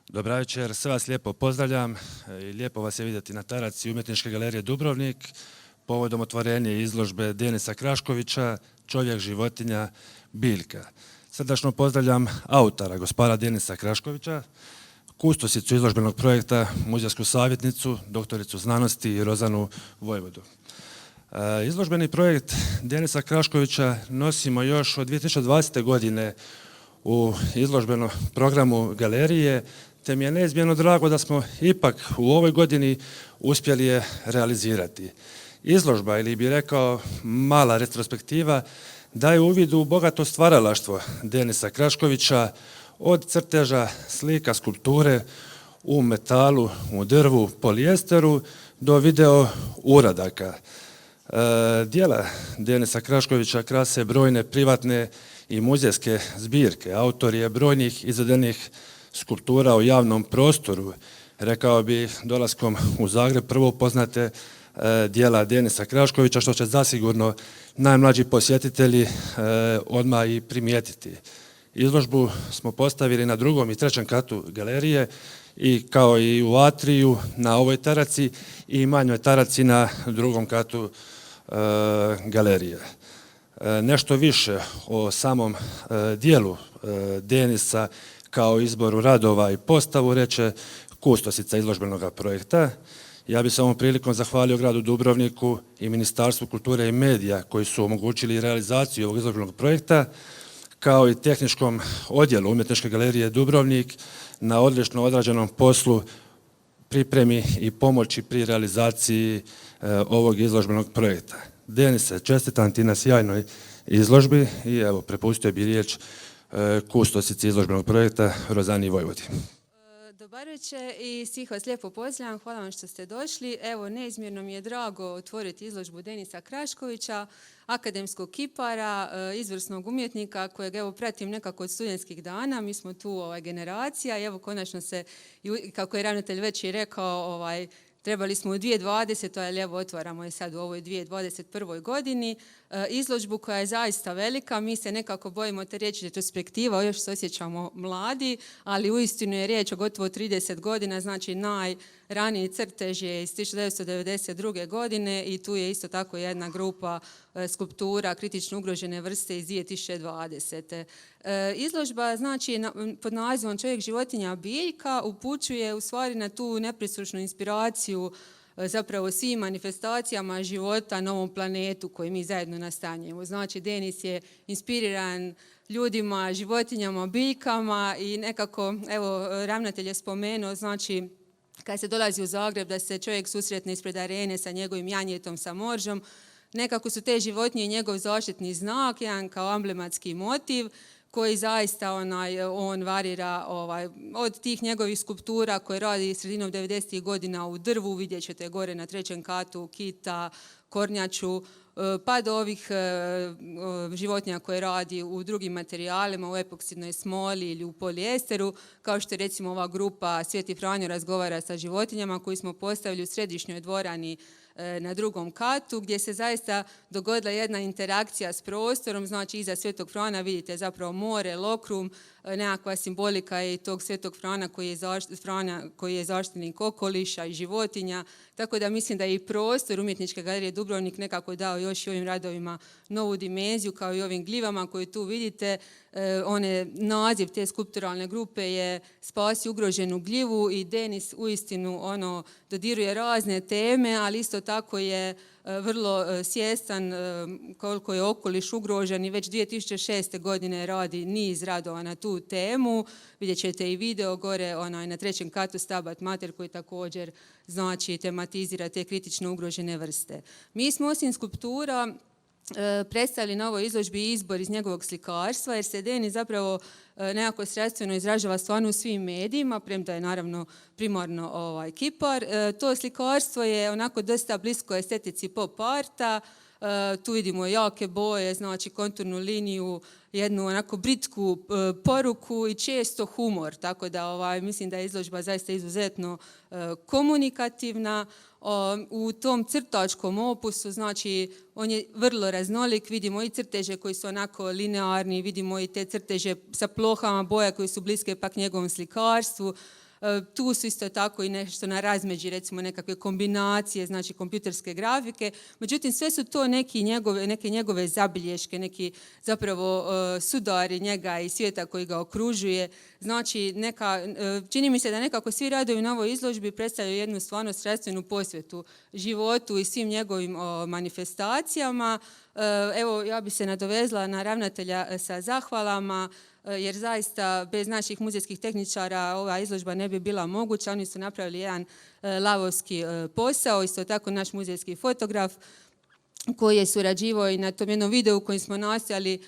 Dobra večer, sve vas lijepo pozdravljam i lijepo vas je vidjeti na taraci Umjetničke galerije Dubrovnik povodom otvorenja izložbe Denisa Kraškovića Čovjek, životinja, biljka. Srdačno pozdravljam autora, gospodara Denisa Kraškovića, kustosicu izložbenog projekta, muzejsku savjetnicu, doktoricu znanosti Rozanu Vojvodu. Izložbeni projekt Denisa Kraškovića nosimo još od 2020. godine u izložbenom programu galerije, te mi je neizmjerno drago da smo ipak u ovoj godini uspjeli je realizirati. Izložba, ili bi rekao mala retrospektiva, daje uvid u bogato stvaralaštvo Denisa Kraškovića, od crteža, slika, skulpture u metalu, u drvu, polijesteru do video uradaka. Djela Denisa Kraškovića krase brojne privatne i muzejske zbirke. Autor je brojnih izvedenih skulptura u javnom prostoru. Rekao bih, dolaskom u Zagreb prvo upoznate djela Denisa Kraškovića, što će zasigurno najmlađi posjetitelji odmah i primijetiti. Izložbu smo postavili na drugom i trećem katu galerije i kao i u atriju na ovoj taraci i manjoj taraci na drugom katu galerije. Nešto više o samom dijelu Denisa kao izboru radova i postavu reče kustosica izložbenog projekta. Ja bih se ovom prilikom zahvalio gradu Dubrovniku i Ministarstvu kulture i medija koji su omogućili realizaciju ovog izložbenog projekta, kao i tehničkom odjelu Umjetničke galerije Dubrovnik na odlično odrađenom poslu, pripremi i pomoći pri realizaciji ovog izložbenog projekta. Denise, čestitam ti na sjajnoj izložbi i evo, prepustio bi riječ kustosici izložbenog projekta Rozani Vojvodi. Dobar večer i svih vas lijepo pozdravljam, hvala vam što ste došli. Evo, neizmjerno mi je drago otvoriti izložbu Denisa Kraškovića, akademskog kipara, izvrsnog umjetnika kojeg evo pratim nekako od studentskih dana. Mi smo tu generacija i evo konačno se, kako je ravnatelj već i rekao, trebali smo u 2020. ali evo otvaramo je sad u ovoj 2021. godini. Izložbu koja je zaista velika, mi se nekako bojimo te riječi retrospektiva, još se osjećamo mladi, ali uistinu je riječ o gotovo 30 godina, znači najraniji crtež je iz 1992. godine i tu je isto tako jedna grupa skulptura kritično ugrožene vrste iz 2020. Izložba, znači, pod nazivom Čovjek, životinja, biljka upućuje u stvari na tu nepresušnu inspiraciju zapravo svim manifestacijama života na ovom planetu koji mi zajedno nastanjujemo. Znači, Denis je inspiriran ljudima, životinjama, biljkama i nekako, evo, ravnatelj je spomenuo, znači, kad se dolazi u Zagreb da se čovjek susretne ispred arene sa njegovim janjetom, sa moržom, nekako su te životinje njegov zaštitni znak, jedan kao emblematski motiv, koji zaista on varira od tih njegovih skulptura koje radi sredinom 90. godina u drvu, vidjet ćete gore na trećem katu kita, kornjaču, pa do ovih životinja koje radi u drugim materijalima, u epoksidnoj smoli ili u polijesteru, kao što je recimo ova grupa Sveti Franjo razgovara sa životinjama koju smo postavili u središnjoj dvorani na drugom katu, gdje se zaista dogodila jedna interakcija s prostorom, znači iza Svetog Frana vidite zapravo more, lokrum, nekakva simbolika je tog Svetog Frana koji je zaštitnik okoliša i životinja, tako da mislim da je i prostor Umjetničke galerije Dubrovnik nekako dao još i ovim radovima novu dimenziju, kao i ovim gljivama koje tu vidite. Naziv te skulpturalne grupe je Spasi ugroženu gljivu i Denis uistinu dodiruje razne teme, ali isto tako je vrlo svjestan koliko je okoliš ugrožen i već 2006. godine radi niz radova na tu temu. Vidjet ćete i video gore na trećem katu Stabat Mater koji također znači tematizira te kritično ugrožene vrste. Mi smo osim skulptura predstavili na ovoj izložbi izbor iz njegovog slikarstva, jer se Denis zapravo nekako sredstveno izražava stvarno u svim medijima, premda je naravno primarno kipar. To slikarstvo je onako dosta blisko estetici pop arta, tu vidimo jake boje, znači konturnu liniju, jednu onako britku poruku i često humor, tako da mislim da je izložba zaista izuzetno komunikativna. U tom crtačkom opusu, znači on je vrlo raznolik, vidimo i crteže koji su onako linearni, vidimo i te crteže sa plohama boja koji su bliske pak njegovom slikarstvu. Tu su isto tako i nešto na razmeđi, recimo nekakve kombinacije, znači kompjuterske grafike. Međutim, sve su to neke njegove zabilješke, neki zapravo sudari njega i svijeta koji ga okružuje. Znači, čini mi se da nekako svi radovi na ovoj izložbi predstavljaju jednu stvarno strastvenu posvetu životu i svim njegovim manifestacijama. Evo, ja bi se nadovezla na ravnatelja sa zahvalama, jer zaista bez naših muzejskih tehničara ova izložba ne bi bila moguća. Oni su napravili jedan lavovski posao, isto tako naš muzejski fotograf koji je surađivao i na tom jednom videu kojim smo nastojali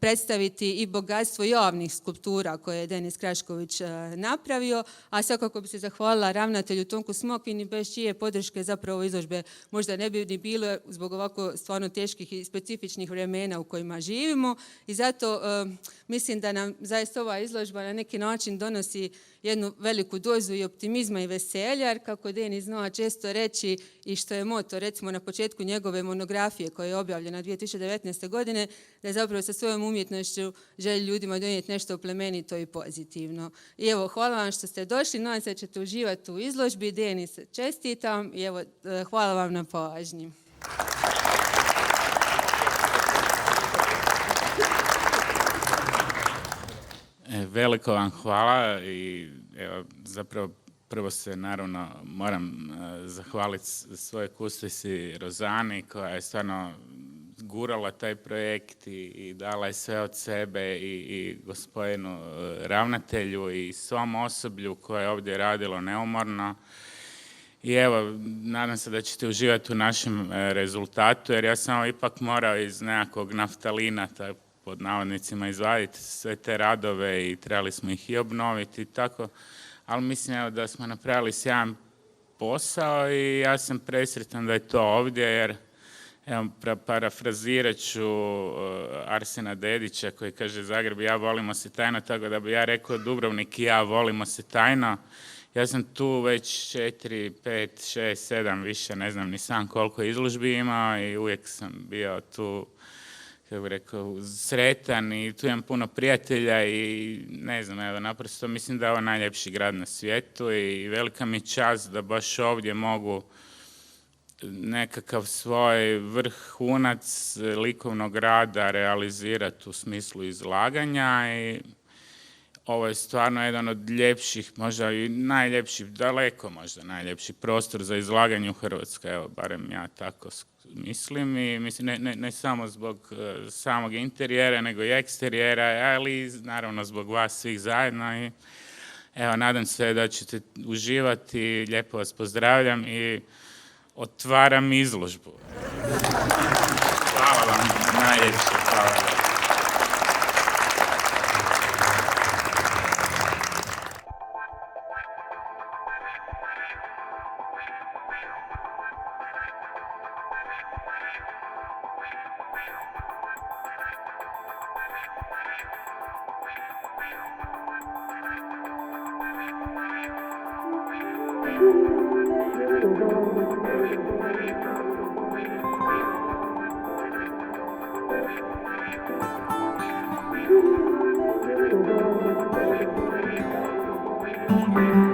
predstaviti i bogatstvo javnih skulptura koje je Denis Krašković napravio, a svakako bi se zahvalila ravnatelju Tonku Smokvini, bez čije podrške zapravo izložbe možda ne bi ni bilo zbog ovako stvarno teških i specifičnih vremena u kojima živimo. I zato mislim da nam zaista ova izložba na neki način donosi jednu veliku dozu i optimizma i veselja, jer kako Denis zna često reći i što je moto, recimo na početku njegove monografije koja je objavljena 2019. godine, da je zapravo sa svojom umjetnošću želi ljudima donijeti nešto plemenito i pozitivno. I evo, hvala vam što ste došli, nadam se da ćete uživati u izložbi. Denis, čestitam i evo, hvala vam na pažnji. Veliko vam hvala i evo, zapravo prvo se naravno moram zahvaliti svojoj kustesi Rozani koja je stvarno gurala taj projekt i dala je sve od sebe i gospodinu ravnatelju i svom osoblju koje je ovdje radilo neumorno. I evo, nadam se da ćete uživati u našem rezultatu, jer ja sam ipak morao iz nekakvog naftalina, pod navodnicima, izvaditi sve te radove i trebali smo ih i obnoviti i tako. Ali mislim evo, da smo napravili sjajan posao i ja sam presretan da je to ovdje, jer evo, parafrazirat ću Arsena Dedića koji kaže Zagreb i ja volimo se tajno, tako da bi ja rekao Dubrovnik i ja volimo se tajno. Ja sam tu već 4, 5, 6, 7, više ne znam ni sam koliko izložbi imao i uvijek sam bio tu, kako bih rekao, sretan i tu imam puno prijatelja i ne znam, evo, naprosto mislim da je ovo najljepši grad na svijetu i velika mi je čast da baš ovdje mogu nekakav svoj vrhunac likovnog rada realizirati u smislu izlaganja i ovo je stvarno jedan od ljepših, možda i najljepši, daleko možda najljepši prostor za izlaganje u Hrvatskoj, evo, barem ja tako mislim i mislim ne samo zbog samog interijera, nego i eksterijera, ali naravno zbog vas svih zajedno i evo, nadam se da ćete uživati, lijepo vas pozdravljam i otvaram izložbu. Hvala vam, najljepše, hvala vam. Thank you.